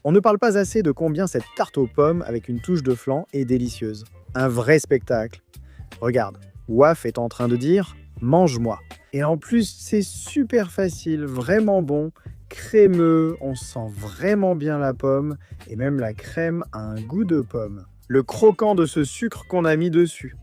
On ne parle pas assez de combien cette tarte aux pommes avec une touche de flan est délicieuse. Un vrai spectacle. Regarde, Waf est en train de dire « mange-moi ». Et en plus, c'est super facile, vraiment bon, crémeux, on sent vraiment bien la pomme, et même la crème a un goût de pomme. Le croquant de ce sucre qu'on a mis dessus.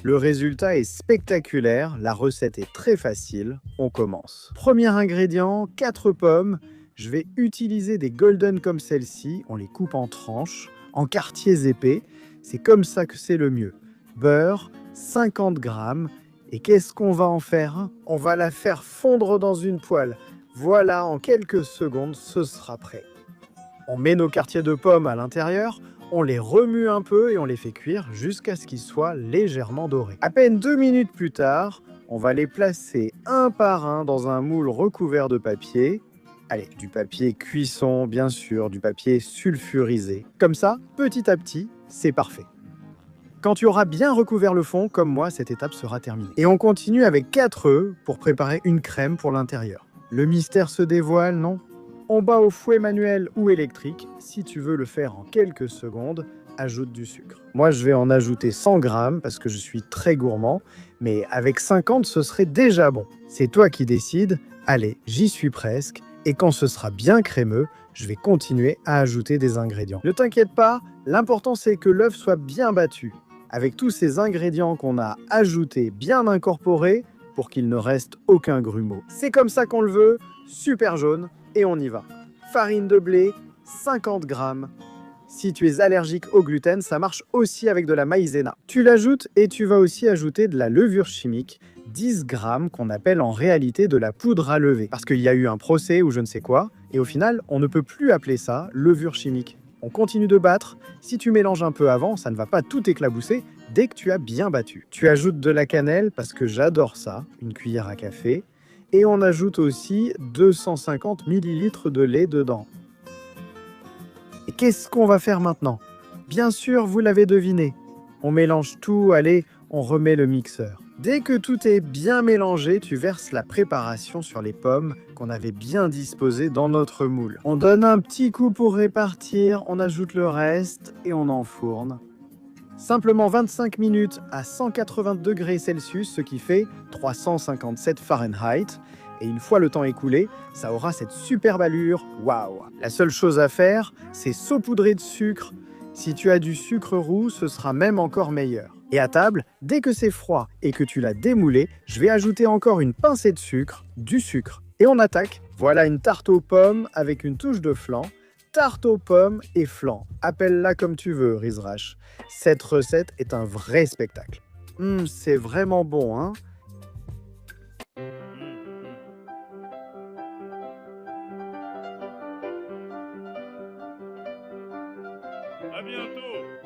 Le résultat est spectaculaire, la recette est très facile, on commence. Premier ingrédient, 4 pommes. Je vais utiliser des golden comme celle-ci, on les coupe en tranches, en quartiers épais, c'est comme ça que c'est le mieux. Beurre, 50 grammes. Et qu'est-ce qu'on va en faire? On va la faire fondre dans une poêle. Voilà, en quelques secondes, ce sera prêt. On met nos quartiers de pommes à l'intérieur, on les remue un peu et on les fait cuire jusqu'à ce qu'ils soient légèrement dorés. À peine 2 minutes plus tard, on va les placer un par un dans un moule recouvert de papier. Allez, du papier cuisson, bien sûr, du papier sulfurisé. Comme ça, petit à petit, c'est parfait. Quand tu auras bien recouvert le fond, comme moi, cette étape sera terminée. Et on continue avec 4 œufs pour préparer une crème pour l'intérieur. Le mystère se dévoile, non? On bat au fouet manuel ou électrique. Si tu veux le faire en quelques secondes, ajoute du sucre. Moi, je vais en ajouter 100 grammes parce que je suis très gourmand, mais avec 50, ce serait déjà bon. C'est toi qui décides. Allez, j'y suis presque. Et quand ce sera bien crémeux, je vais continuer à ajouter des ingrédients. Ne t'inquiète pas, l'important c'est que l'œuf soit bien battu, avec tous ces ingrédients qu'on a ajoutés bien incorporés pour qu'il ne reste aucun grumeau. C'est comme ça qu'on le veut, super jaune, et on y va. Farine de blé, 50 grammes. Si tu es allergique au gluten, ça marche aussi avec de la maïzena. Tu l'ajoutes et tu vas aussi ajouter de la levure chimique, 10 grammes qu'on appelle en réalité de la poudre à lever. Parce qu'il y a eu un procès ou je ne sais quoi, et au final, on ne peut plus appeler ça levure chimique. On continue de battre. Si tu mélanges un peu avant, ça ne va pas tout éclabousser dès que tu as bien battu. Tu ajoutes de la cannelle parce que j'adore ça, une cuillère à café. Et on ajoute aussi 250 ml de lait dedans. Et qu'est-ce qu'on va faire maintenant? Bien sûr, vous l'avez deviné. On mélange tout, allez, on remet le mixeur. Dès que tout est bien mélangé, tu verses la préparation sur les pommes qu'on avait bien disposées dans notre moule. On donne un petit coup pour répartir, on ajoute le reste et on enfourne. Simplement 25 minutes à 180 degrés Celsius, ce qui fait 357 Fahrenheit. Et une fois le temps écoulé, ça aura cette superbe allure. Waouh! La seule chose à faire, c'est saupoudrer de sucre. Si tu as du sucre roux, ce sera même encore meilleur. Et à table, dès que c'est froid et que tu l'as démoulé, je vais ajouter encore une pincée de sucre, du sucre. Et on attaque. Voilà une tarte aux pommes avec une touche de flan. Tarte aux pommes et flan. Appelle-la comme tu veux, Rizrash. Cette recette est un vrai spectacle. C'est vraiment bon, hein? À bientôt!